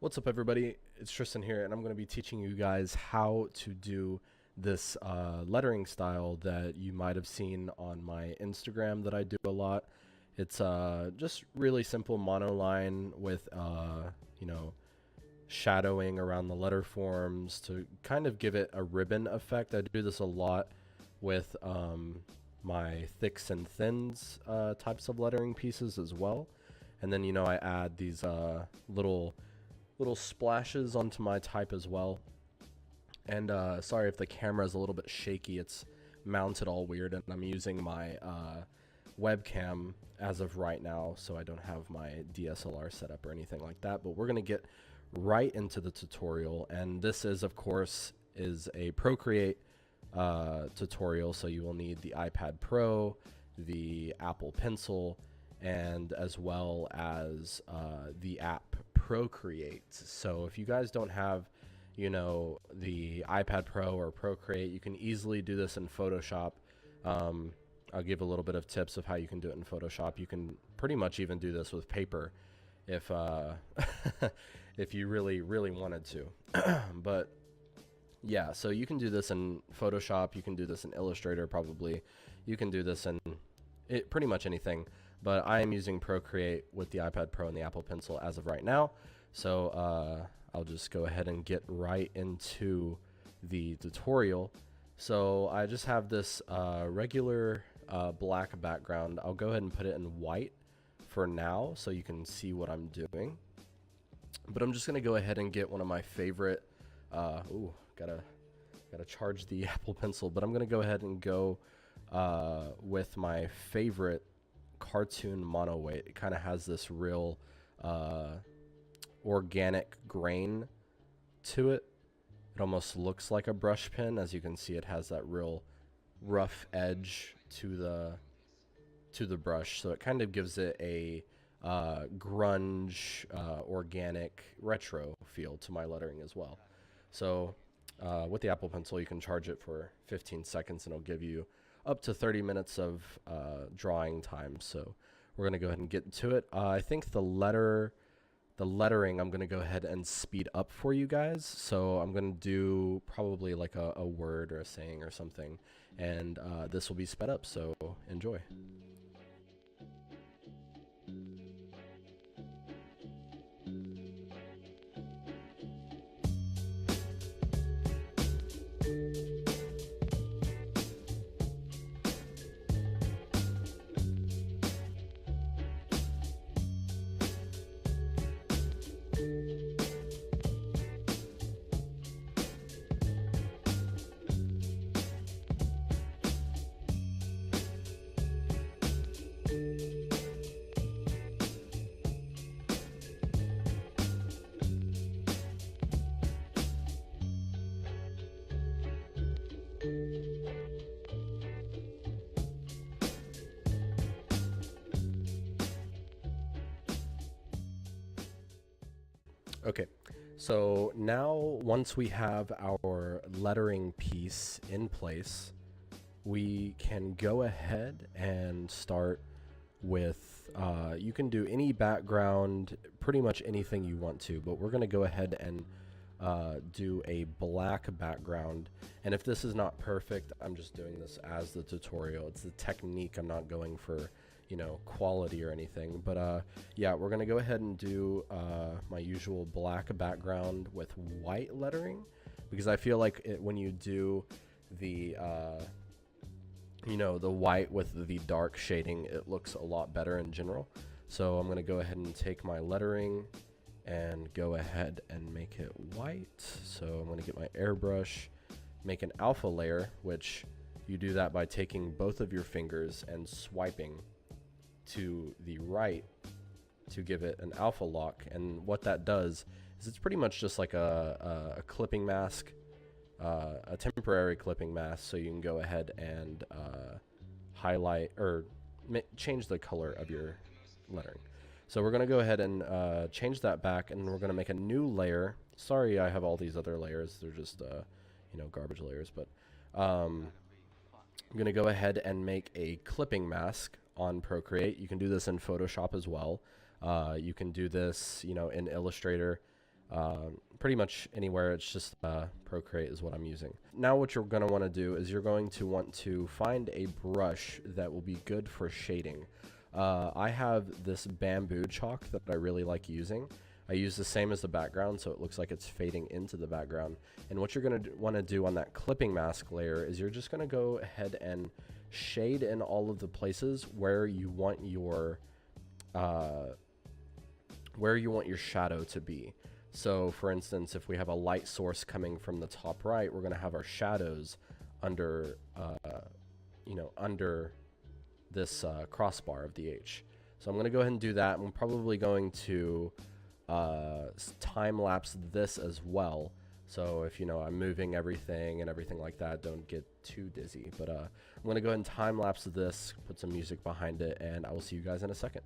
What's up, everybody? It's Tristan here, and I'm going to be teaching you guys how to do this lettering style that you might have seen on my Instagram that I do a lot. It's just really simple monoline with, shadowing around the letter forms to kind of give it a ribbon effect. I do this a lot with my thicks and thins types of lettering pieces as well. And then, I add these little splashes onto my type as well. And sorry if the camera is a little bit shaky, it's mounted all weird, and I'm using my webcam as of right now, so I don't have my DSLR set up or anything like that. But we're going to get right into the tutorial, and this is, of course, is a Procreate tutorial, so you will need the iPad Pro, the Apple Pencil, and as well as the app Procreate. So if you guys don't have, the iPad Pro or Procreate, you can easily do this in Photoshop. I'll give a little bit of tips of how you can do it in Photoshop. You can pretty much even do this with paper if if you really wanted to. But yeah, so you can do this in Photoshop, you can do this in Illustrator probably, you can do this in pretty much anything. But I am using Procreate with the iPad Pro and the Apple Pencil as of right now. So I'll just go ahead and get right into the tutorial. So I just have this regular black background. I'll go ahead and put it in white for now so you can see what I'm doing. But I'm just going to go ahead and get one of my favorite, gotta charge the Apple Pencil, but I'm going to go ahead and go with my favorite cartoon mono weight. It kind of has this real organic grain to it. It almost looks like a brush pen. As you can see, it has that real rough edge to the brush, so it kind of gives it a grunge, organic, retro feel to my lettering as well. So with the Apple Pencil, you can charge it for 15 seconds and it'll give you up to 30 minutes of drawing time. So we're going to go ahead and get to it. I think the lettering, I'm going to go ahead and speed up for you guys. So I'm going to do probably like a word or a saying or something, and this will be sped up, so enjoy. Okay, so now once we have our lettering piece in place, we can go ahead and start with, you can do any background, pretty much anything you want to, but we're going to go ahead and do a black background. And if this is not perfect, I'm just doing this as the tutorial. It's the technique. I'm not going for quality or anything, but yeah, we're gonna go ahead and do my usual black background with white lettering, because I feel like when you do the the white with the dark shading, it looks a lot better in general. So I'm gonna go ahead and take my lettering and go ahead and make it white. So I'm gonna get my airbrush, make an alpha layer, which you do that by taking both of your fingers and swiping to the right to give it an alpha lock. And what that does is it's pretty much just like a clipping mask, a temporary clipping mask, so you can go ahead and highlight or change the color of your lettering. So we're going to go ahead and change that back, and we're going to make a new layer. Sorry, I have all these other layers. They're just garbage layers, but I'm going to go ahead and make a clipping mask on Procreate. You can do this in Photoshop as well. You can do this, in Illustrator. pretty much anywhere. It's just Procreate is what I'm using. Now what you're going to want to do is you're going to want to find a brush that will be good for shading. I have this bamboo chalk that I really like using. I use the same as the background, so it looks like it's fading into the background. And what you're going to want to do on that clipping mask layer is you're just going to go ahead and shade in all of the places where you want your shadow to be. So for instance, if we have a light source coming from the top right, we're going to have our shadows under under this crossbar of the H. So I'm going to go ahead and do that. I'm probably going to time lapse this as well. So if I'm moving everything and everything like that, don't get too dizzy. But I'm going to go ahead and time lapse this, put some music behind it, and I will see you guys in a second.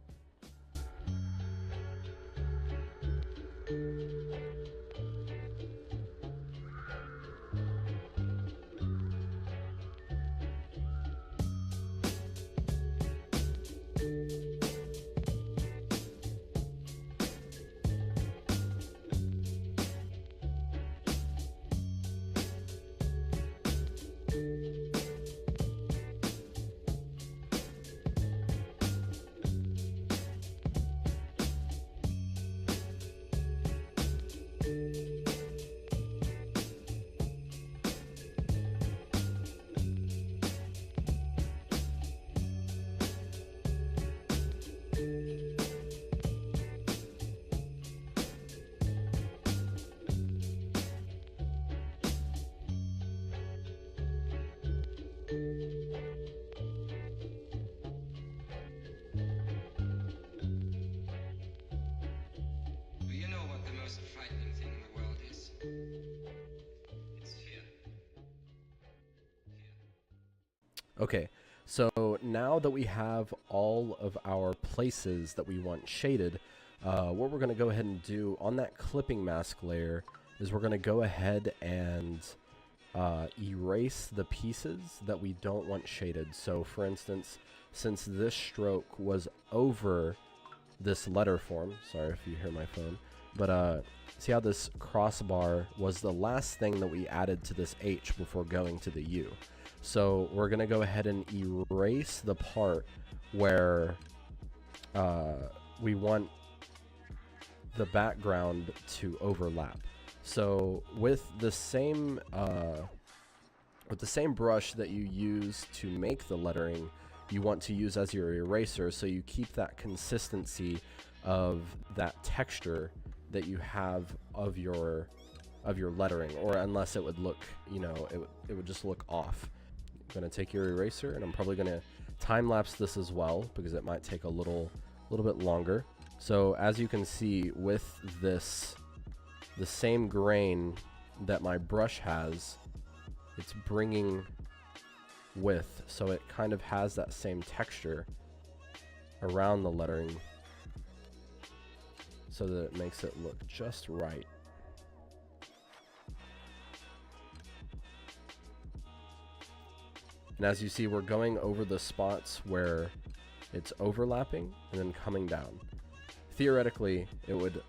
Okay, so now that we have all of our places that we want shaded, what we're going to go ahead and do on that clipping mask layer is we're going to go ahead and erase the pieces that we don't want shaded. So for instance, since this stroke was over this letter form, sorry if you hear my phone, but see how this crossbar was the last thing that we added to this H before going to the U. So we're going to go ahead and erase the part where we want the background to overlap. So with the same brush that you use to make the lettering, you want to use as your eraser, so you keep that consistency of that texture that you have of your lettering, or unless it would look, it would just look off. I'm going to take your eraser, and I'm probably going to time lapse this as well because it might take a little bit longer. So as you can see with this, the same grain that my brush has, it's bringing with, so it kind of has that same texture around the lettering so that it makes it look just right. And as you see, we're going over the spots where it's overlapping and then coming down. Theoretically, it would,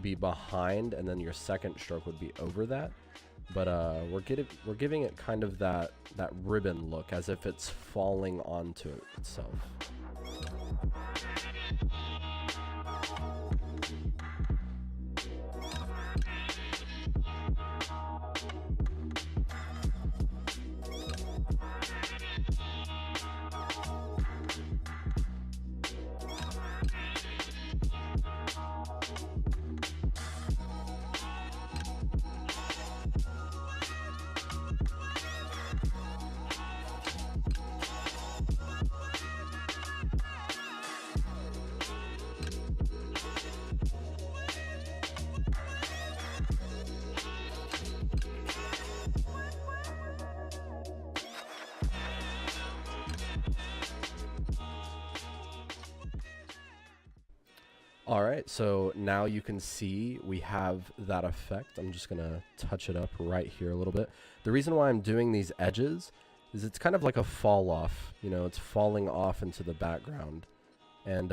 be behind, and then your second stroke would be over that. But we're giving it kind of that ribbon look, as if it's falling onto itself. Alright, so now you can see we have that effect. I'm just going to touch it up right here a little bit. The reason why I'm doing these edges is it's kind of like a fall off. It's falling off into the background. And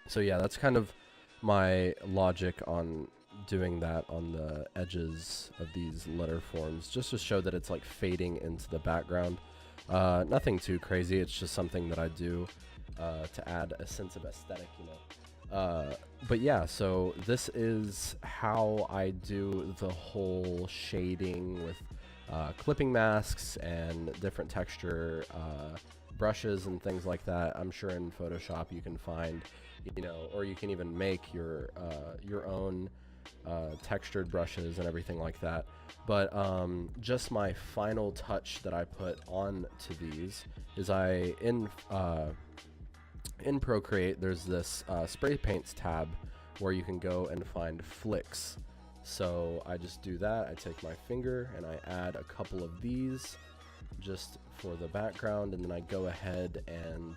so yeah, that's kind of my logic on doing that on the edges of these letter forms just to show that it's like fading into the background. Nothing too crazy, it's just something that I do to add a sense of aesthetic, you know. But yeah, so this is how I do the whole shading with clipping masks and different texture brushes and things like that. I'm sure in Photoshop you can find, you know, or you can even make your own textured brushes and everything like that. But just my final touch that I put on to these is in Procreate there's this spray paints tab where you can go and find flicks. So I just do that. I take my finger and I add a couple of these just for the background, and then I go ahead and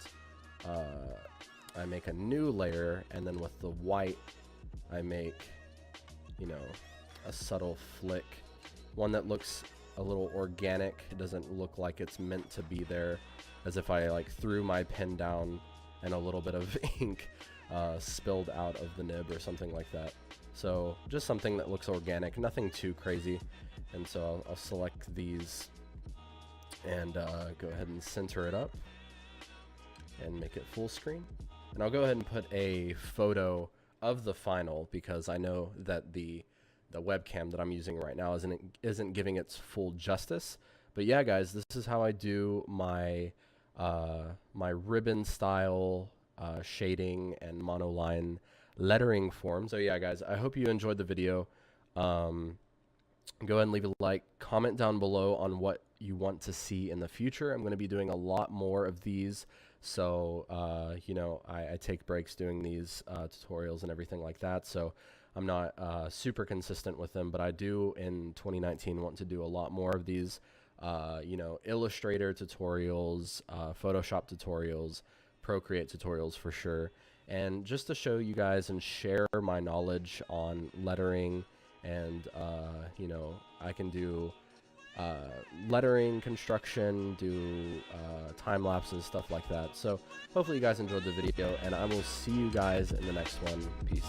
I make a new layer, and then with the white I make, you know, a subtle flick, one that looks a little organic. It doesn't look like it's meant to be there, as if I like threw my pen down and a little bit of ink spilled out of the nib or something like that. So just something that looks organic, nothing too crazy. And so I'll select these and go ahead and center it up and make it full screen. And I'll go ahead and put a photo of the final, because I know that the webcam that I'm using right now isn't giving its full justice. But yeah, guys, this is how I do my my ribbon style shading and monoline lettering form. So yeah, guys, I hope you enjoyed the video. Go ahead and leave a like, comment down below on what you want to see in the future. I'm going to be doing a lot more of these, so you know, I take breaks doing these tutorials and everything like that, so I'm not super consistent with them, but I do in 2019 want to do a lot more of these, you know, Illustrator tutorials, Photoshop tutorials, Procreate tutorials for sure, and just to show you guys and share my knowledge on lettering. And you know, I can do lettering construction, do time lapses, stuff like that. So hopefully you guys enjoyed the video, and I will see you guys in the next one. Peace.